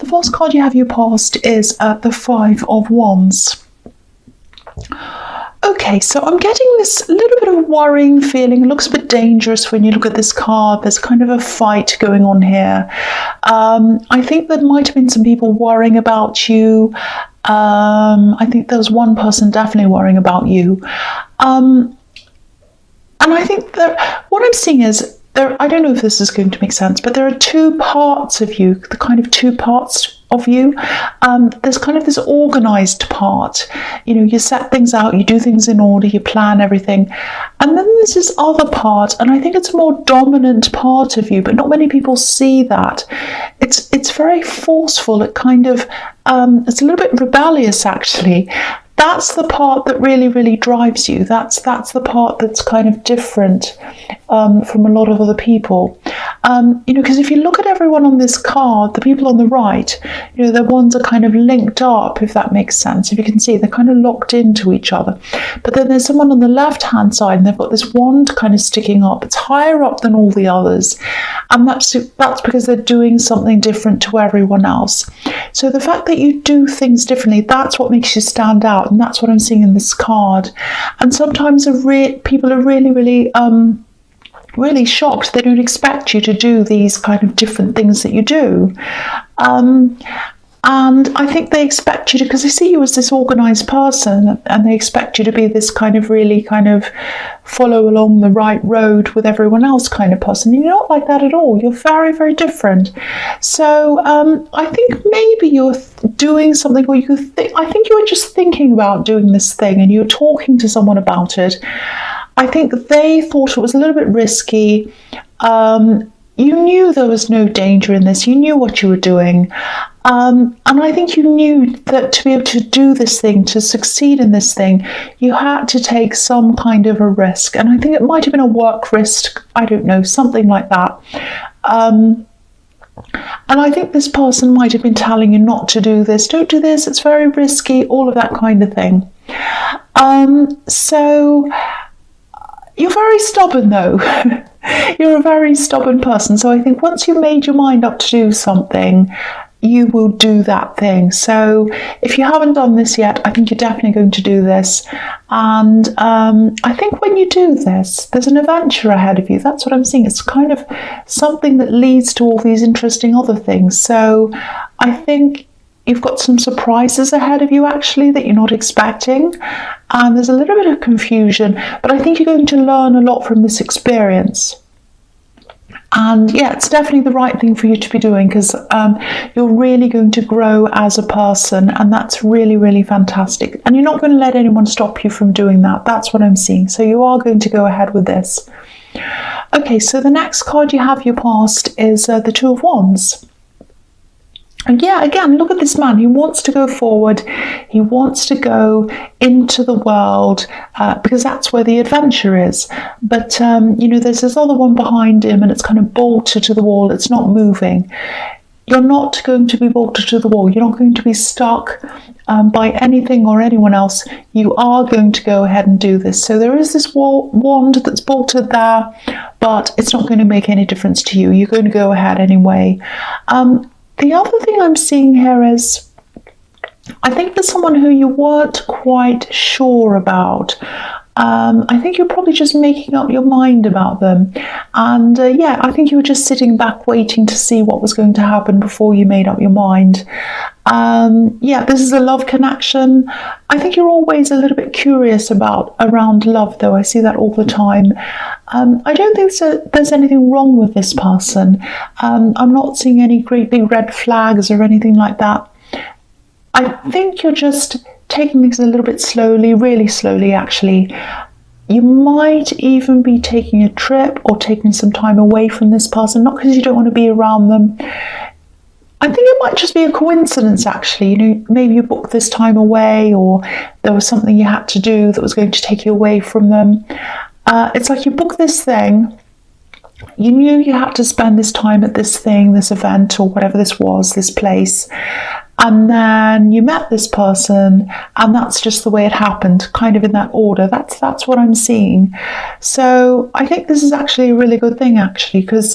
first card you have your past is the Five of Wands. Okay, so I'm getting this little bit of worrying feeling. It looks a bit dangerous when you look at this card. There's kind of a fight going on here. I think there might have been some people worrying about you. I think there was one person definitely worrying about you. And I think that what I'm seeing is, I don't know if this is going to make sense, but there are two parts of you, the kind of two parts of you. There's kind of this organized part. You know, you set things out, you do things in order, you plan everything. And then there's this other part, and I think it's a more dominant part of you, but not many people see that. It's very forceful. It kind of, it's a little bit rebellious, actually. That's the part that really, really drives you. That's the part that's kind of different from a lot of other people. You know, because if you look at everyone on this card, the people on the right, you know, their wands are kind of linked up, if that makes sense. If you can see, they're kind of locked into each other. But then there's someone on the left-hand side, and they've got this wand kind of sticking up. It's higher up than all the others. And that's because they're doing something different to everyone else. So the fact that you do things differently, that's what makes you stand out. And that's what I'm seeing in this card. And sometimes people are really, really, really shocked. They don't expect you to do these kind of different things that you do. And I think they expect you to, because they see you as this organized person, and they expect you to be this kind of really kind of follow along the right road with everyone else kind of person. You're not like that at all. You're very, very different. So I think maybe you're doing something, or I think you were just thinking about doing this thing, and you're talking to someone about it. I think they thought it was a little bit risky. You knew there was no danger in this. You knew what you were doing. And I think you knew that to be able to do this thing, to succeed in this thing, you had to take some kind of a risk. And I think it might have been a work risk. I don't know, something like that. And I think this person might have been telling you not to do this. Don't do this. It's very risky. All of that kind of thing. So you're very stubborn, though. You're a very stubborn person. So I think once you've made your mind up to do something, you will do that thing. So if you haven't done this yet, I think you're definitely going to do this. And I think when you do this, there's an adventure ahead of you. That's what I'm seeing. It's kind of something that leads to all these interesting other things. So I think you've got some surprises ahead of you, actually, that you're not expecting. And there's a little bit of confusion, but I think you're going to learn a lot from this experience. And yeah, it's definitely the right thing for you to be doing, because you're really going to grow as a person, and that's really, really fantastic. And you're not going to let anyone stop you from doing that. That's what I'm seeing. So you are going to go ahead with this. Okay, so the next card you have your past is the Two of Wands. And yeah, again, look at this man. He wants to go forward. He wants to go into the world because that's where the adventure is. But, you know, there's this other one behind him, and it's kind of bolted to the wall. It's not moving. You're not going to be bolted to the wall. You're not going to be stuck by anything or anyone else. You are going to go ahead and do this. So there is this wand that's bolted there, but it's not going to make any difference to you. You're going to go ahead anyway. The other thing I'm seeing here is, I think there's someone who you weren't quite sure about. I think you're probably just making up your mind about them. And yeah, I think you were just sitting back waiting to see what was going to happen before you made up your mind. Yeah, this is a love connection. I think you're always a little bit curious around love, though. I see that all the time. I don't think there's anything wrong with this person. I'm not seeing any great big red flags or anything like that. I think you're just taking things a little bit slowly, really slowly, actually. You might even be taking a trip or taking some time away from this person, not because you don't want to be around them. I think it might just be a coincidence, actually. You know, maybe you booked this time away, or there was something you had to do that was going to take you away from them. It's like you booked this thing. You knew you had to spend this time at this thing, this event, or whatever this was, this place. And then you met this person, and that's just the way it happened, kind of in that order. That's what I'm seeing. So I think this is actually a really good thing, actually, because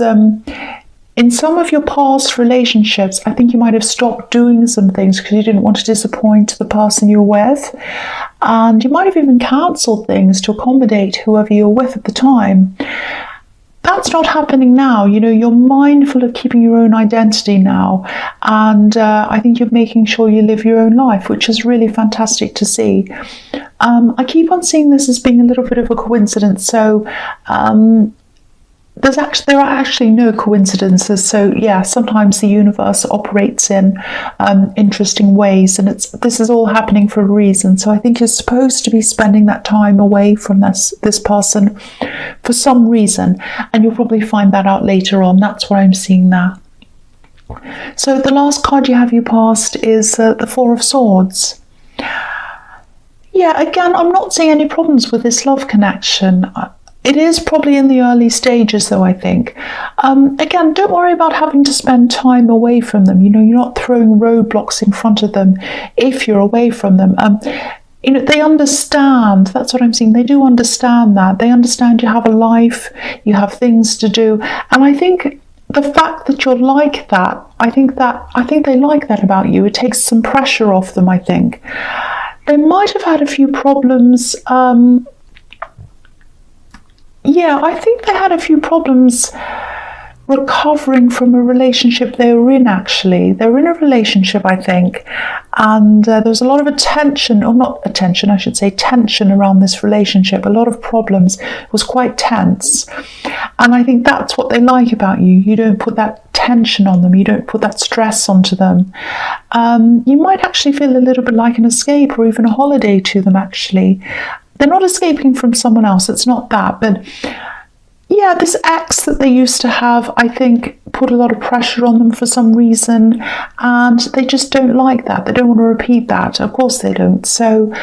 in some of your past relationships, I think you might have stopped doing some things because you didn't want to disappoint the person you're with. And you might have even cancelled things to accommodate whoever you're with at the time. That's not happening now. You know, you're mindful of keeping your own identity now. And I think you're making sure you live your own life, which is really fantastic to see. I keep on seeing this as being a little bit of a coincidence. So there are actually no coincidences. So yeah, sometimes the universe operates in interesting ways, and this is all happening for a reason. So I think you're supposed to be spending that time away from this person for some reason, and you'll probably find that out later on. That's what I'm seeing now. So the last card you have your past is the Four of Swords. Yeah, again, I'm not seeing any problems with this love connection. It is probably in the early stages, though, I think. Again, don't worry about having to spend time away from them. You know, you're not throwing roadblocks in front of them if you're away from them. You know, they understand. That's what I'm seeing. They do understand that. They understand you have a life, you have things to do. And I think the fact that you're like that, I think they like that about you. It takes some pressure off them, I think. They might have had a few problems. Yeah, I think they had a few problems recovering from a relationship they were in, actually. They were in a relationship, I think, and there was a lot of tension around this relationship, a lot of problems. It was quite tense. And I think that's what they like about you. You don't put that tension on them. You don't put that stress onto them. You might actually feel a little bit like an escape or even a holiday to them, actually. They're not escaping from someone else, it's not that, but yeah, this ex that they used to have, I think, put a lot of pressure on them for some reason, and they just don't like that. They don't want to repeat that. Of course they don't. So,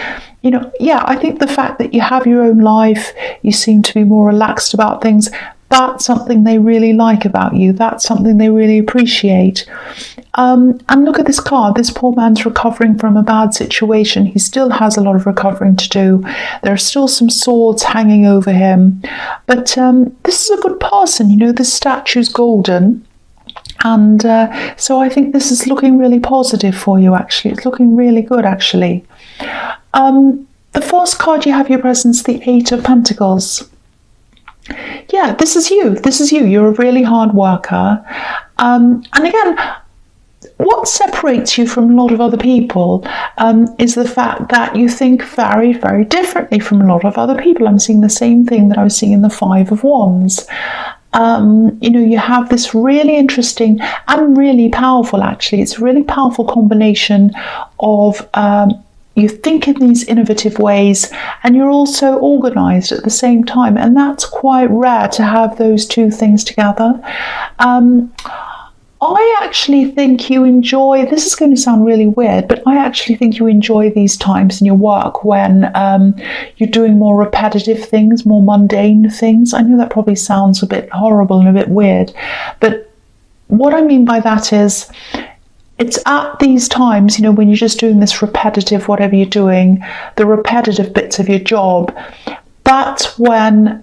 you know, yeah, I think the fact that you have your own life, you seem to be more relaxed about things, that's something they really like about you. That's something they really appreciate. And look at this card. This poor man's recovering from a bad situation. He still has a lot of recovering to do. There are still some swords hanging over him. But this is a good person. You know, this statue's golden. And so I think this is looking really positive for you, actually. It's looking really good, actually. The first card you have your presence, the Eight of Pentacles. Yeah, this is you. This is you. You're a really hard worker. And again, what separates you from a lot of other people is the fact that you think very, very differently from a lot of other people. I'm seeing the same thing that I was seeing in the Five of Wands. You know, you have this really interesting and really powerful, actually. It's a really powerful combination of you think in these innovative ways, and you're also organized at the same time, and that's quite rare to have those two things together. I actually think you enjoy, this is going to sound really weird, but I actually think you enjoy these times in your work when you're doing more repetitive things, more mundane things. I know that probably sounds a bit horrible and a bit weird, but what I mean by that is, it's at these times, you know, when you're just doing this repetitive, whatever you're doing, the repetitive bits of your job, that's when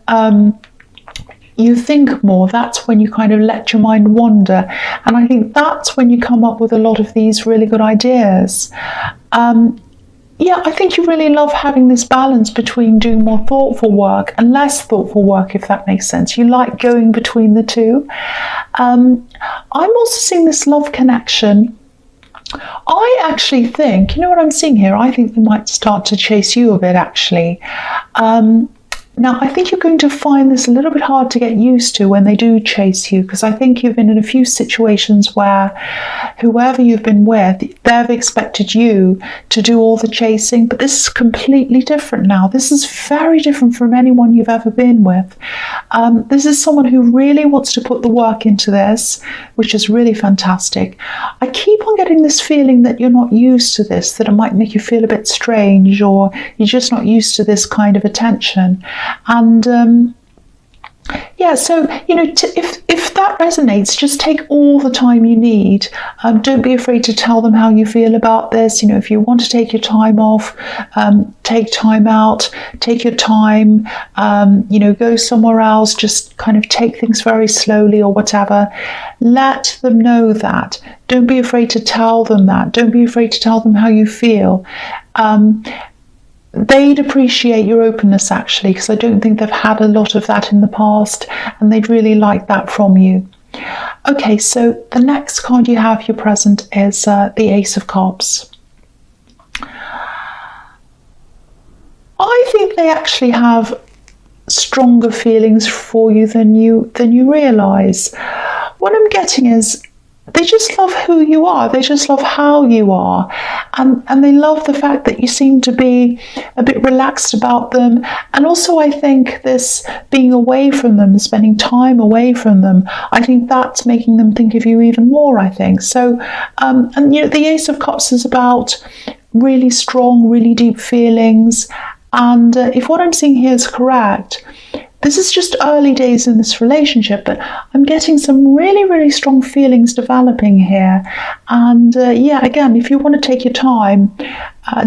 you think more. That's when you kind of let your mind wander. And I think that's when you come up with a lot of these really good ideas. Yeah, I think you really love having this balance between doing more thoughtful work and less thoughtful work, if that makes sense. You like going between the two. I'm also seeing this love connection. I actually think, you know what I'm seeing here? I think they might start to chase you a bit, actually. Now, I think you're going to find this a little bit hard to get used to when they do chase you, because I think you've been in a few situations where whoever you've been with, they've expected you to do all the chasing, but this is completely different now. This is very different from anyone you've ever been with. This is someone who really wants to put the work into this, which is really fantastic. I keep on getting this feeling that you're not used to this, that it might make you feel a bit strange, or you're just not used to this kind of attention. And Yeah, so if that resonates, just take all the time you need. Don't be afraid to tell them how you feel about this. If you want to take your time off, take time out, take your time. Go somewhere else. Just kind of take things very slowly or whatever. Let them know that. Don't be afraid to tell them that. Don't be afraid to tell them how you feel. They'd appreciate your openness, actually, because I don't think they've had a lot of that in the past, and they'd really like that from you. Okay, so the next card you have, your present, is the Ace of Cups. I think they actually have stronger feelings for you than you realise. What I'm getting is they just love who you are. They just love how you are. And they love the fact that you seem to be a bit relaxed about them. And also, I think this being away from them, spending time away from them, I think that's making them think of you even more, I think. So, the Ace of Cups is about really strong, really deep feelings. And if what I'm seeing here is correct, this is just early days in this relationship, but I'm getting some really, really strong feelings developing here. And again, if you want to take your time,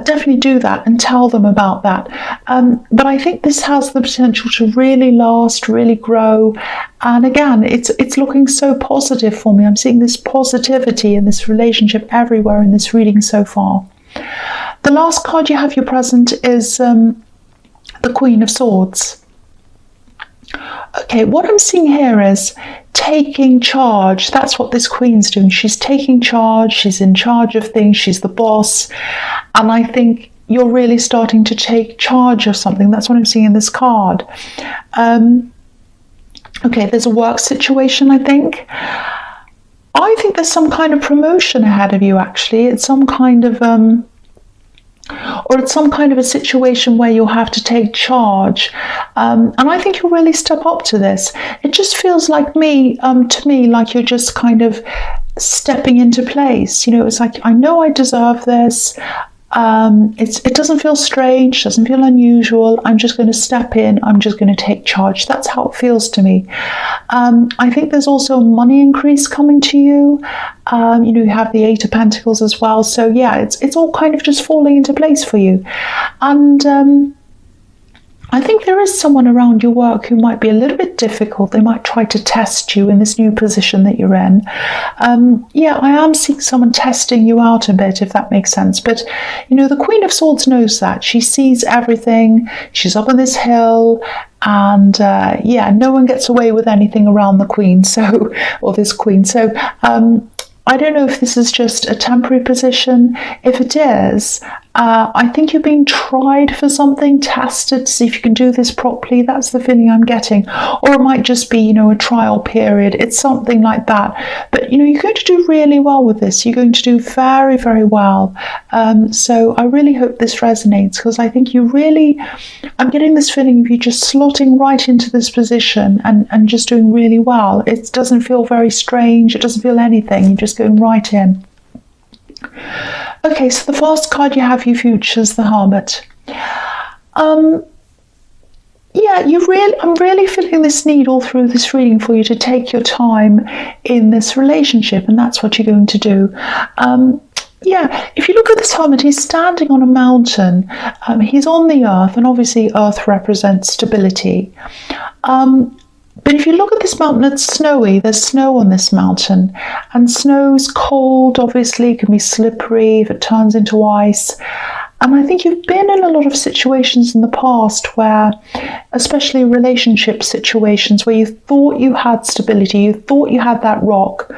definitely do that and tell them about that. But I think this has the potential to really last, really grow. And again, it's looking so positive for me. I'm seeing this positivity in this relationship everywhere in this reading so far. The last card you have, your present, is the Queen of Swords. Okay, what I'm seeing here is taking charge. That's what this Queen's doing. She's taking charge. She's in charge of things. She's the boss. And I think you're really starting to take charge of something. That's what I'm seeing in this card. Okay, there's a work situation, I think. I think there's some kind of promotion ahead of you, actually. It's some kind of it's some kind of a situation where you'll have to take charge, and I think you'll really step up to this. It just feels like to me like you're just kind of stepping into place. It's like, I know I deserve this. It doesn't feel strange, doesn't feel unusual. I'm just going to step in. I'm just going to take charge. That's how it feels to me. I think there's also a money increase coming to you. You have the Eight of Pentacles as well. So yeah, it's all kind of just falling into place for you. And I think there is someone around your work who might be a little bit difficult. They might try to test you in this new position that you're in. I am seeing someone testing you out a bit, if that makes sense. But, the Queen of Swords knows that. She sees everything. She's up on this hill. And, no one gets away with anything around the Queen. Or this Queen. So, I don't know if this is just a temporary position. If it is, I think you're being tried for something, tested to see if you can do this properly. That's the feeling I'm getting. Or it might just be, a trial period. It's something like that. But, you're going to do really well with this. You're going to do very, very well. So I really hope this resonates, because I think I'm getting this feeling of you just slotting right into this position and just doing really well. It doesn't feel very strange. It doesn't feel anything. You're just going right in. Okay, so the first card you have, your future, is the Hermit. I'm really feeling this need all through this reading for you to take your time in this relationship, and that's what you're going to do. If you look at this Hermit, he's standing on a mountain. He's on the earth, and obviously earth represents stability. But if you look at this mountain, it's snowy. There's snow on this mountain. And snow's cold, obviously. It can be slippery if it turns into ice. And I think you've been in a lot of situations in the past where, especially relationship situations, where you thought you had stability, you thought you had that rock,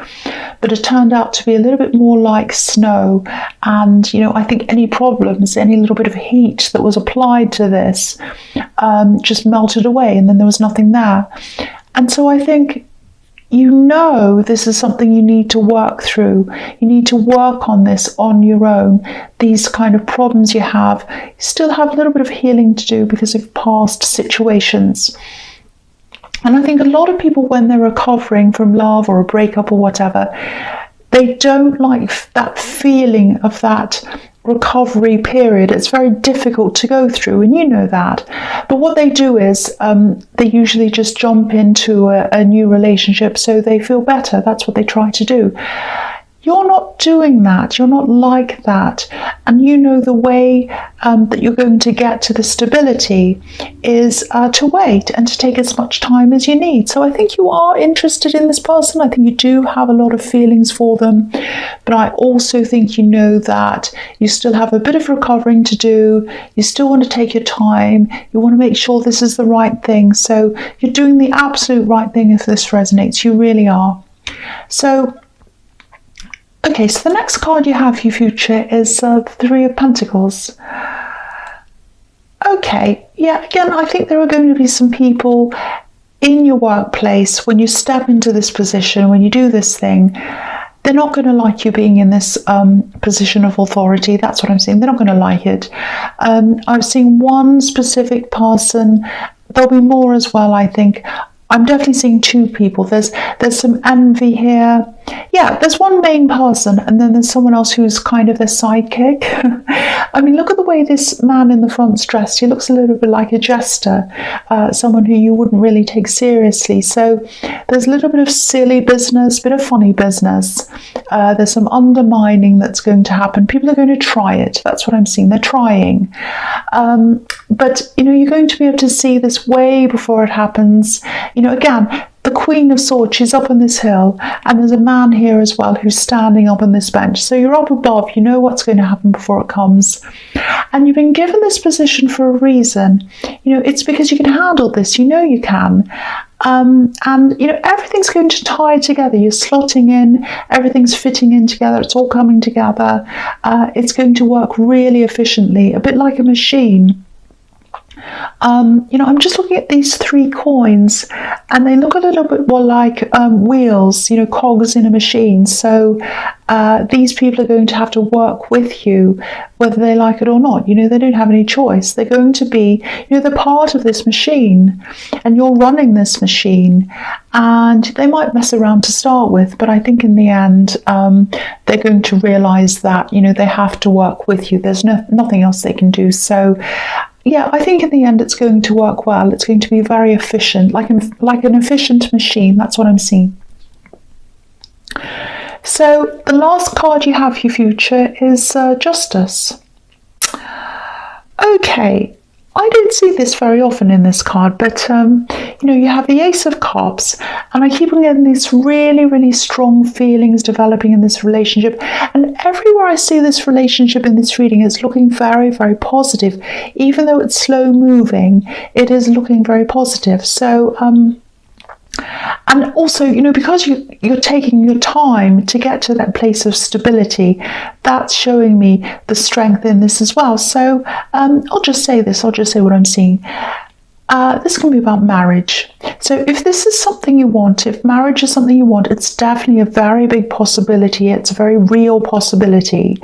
but it turned out to be a little bit more like snow. And, I think any problems, any little bit of heat that was applied to this just melted away, and then there was nothing there. And so I think this is something you need to work through. You need to work on this on your own. These kind of problems you have, you still have a little bit of healing to do because of past situations. And I think a lot of people, when they're recovering from love or a breakup or whatever, they don't like that feeling of that recovery period. It's very difficult to go through, and you know that. But what they do is they usually just jump into a new relationship so they feel better. That's what they try to do. You're not doing that. You're not like that. And you know the way that you're going to get to the stability is to wait and to take as much time as you need. So I think you are interested in this person. I think you do have a lot of feelings for them. But I also think you know that you still have a bit of recovering to do. You still want to take your time. You want to make sure this is the right thing. So you're doing the absolute right thing if this resonates. You really are. So okay, so the next card you have for your future is the Three of Pentacles. Okay, yeah, again, I think there are going to be some people in your workplace when you step into this position, when you do this thing, they're not going to like you being in this position of authority. That's what I'm saying. They're not going to like it. I've seen one specific person. There'll be more as well, I think. I'm definitely seeing two people. There's some envy here. Yeah, there's one main person, and then there's someone else who's kind of their sidekick. I mean, look at the way this man in the front's dressed. He looks a little bit like a jester, someone who you wouldn't really take seriously. So there's a little bit of silly business, a bit of funny business. There's some undermining that's going to happen. People are going to try it. That's what I'm seeing. They're trying. But, you know, you're going to be able to see this way before it happens. You know, again, the Queen of Swords, she's up on this hill, and there's a man here as well who's standing up on this bench. So you're up above, you know what's going to happen before it comes. And you've been given this position for a reason. You know, it's because you can handle this. You know you can. And, you know, everything's going to tie together. You're slotting in, everything's fitting in together, it's all coming together. It's going to work really efficiently, a bit like a machine. You know, I'm just looking at these three coins, and they look a little bit more like wheels, you know, cogs in a machine. So these people are going to have to work with you, whether they like it or not. You know, they don't have any choice. They're going to be, you know, they're part of this machine, and you're running this machine. And they might mess around to start with, but I think in the end, they're going to realize that, you know, they have to work with you. There's nothing else they can do. So yeah, I think in the end it's going to work well. It's going to be very efficient, like an efficient machine. That's what I'm seeing. So the last card you have for your future is Justice. Okay, I don't see this very often in this card, but you know, you have the Ace of Cups, and I keep on getting these really, really strong feelings developing in this relationship. And everywhere I see this relationship in this reading, it's looking very, very positive. Even though it's slow moving, it is looking very positive. So, and also, you know, because you're taking your time to get to that place of stability, that's showing me the strength in this as well. So I'll just say this, I'll just say what I'm seeing. This can be about marriage. So if this is something you want, if marriage is something you want, it's definitely a very big possibility. It's a very real possibility.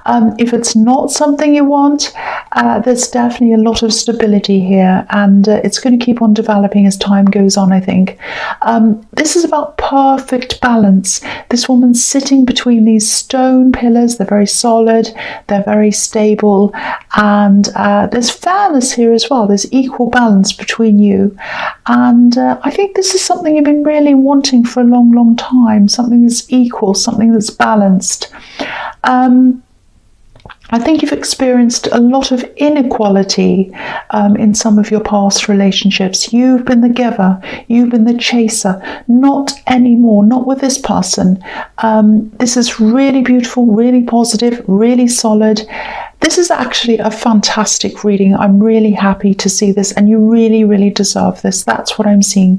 If it's not something you want, there's definitely a lot of stability here, and it's going to keep on developing as time goes on, I think. This is about perfect balance. This woman's sitting between these stone pillars. They're very solid, they're very stable, and there's fairness here as well. There's equal balance between you, and I think this is something you've been really wanting for a long, long time, something that's equal, something that's balanced. I think you've experienced a lot of inequality in some of your past relationships. You've been the giver, you've been the chaser. Not anymore, not with this person. This is really beautiful, really positive, really solid. This is actually a fantastic reading. I'm really happy to see this, and you really, really deserve this. That's what I'm seeing.